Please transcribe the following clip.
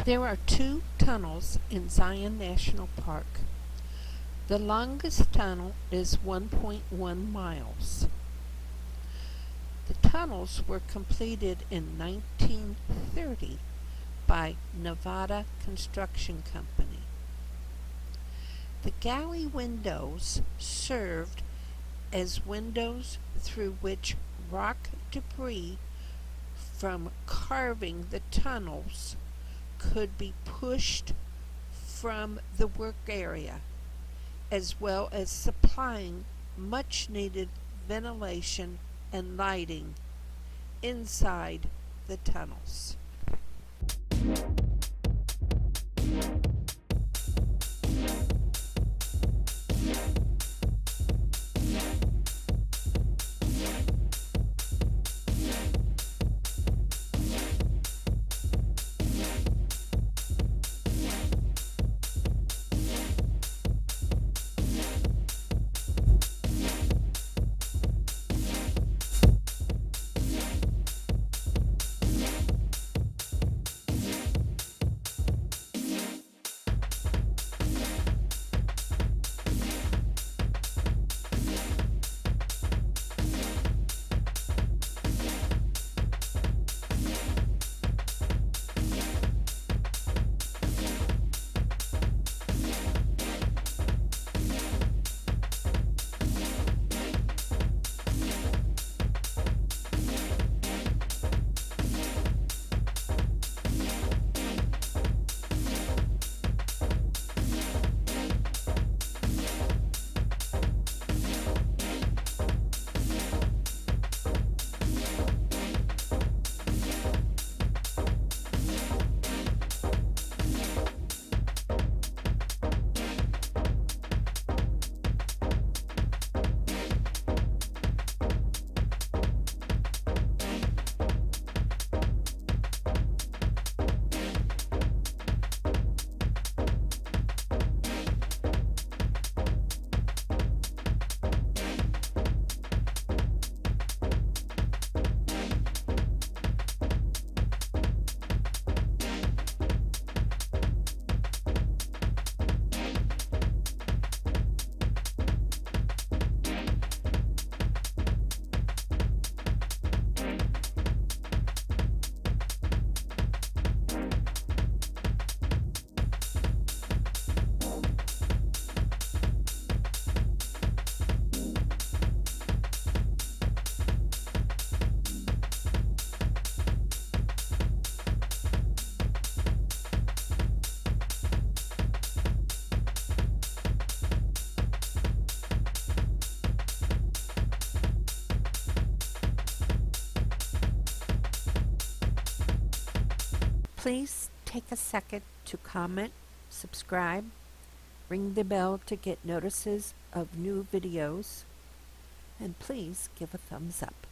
There are two tunnels in Zion National Park. The longest tunnel is 1.1 miles. The tunnels were completed in 1930 by Nevada Construction Company. The galley windows served as windows through which rock debris from carving the tunnels could be pushed from the work area, as well as supplying much needed ventilation and lighting inside the tunnels. Please take a second to comment, subscribe, ring the bell to get notices of new videos, and please give a thumbs up.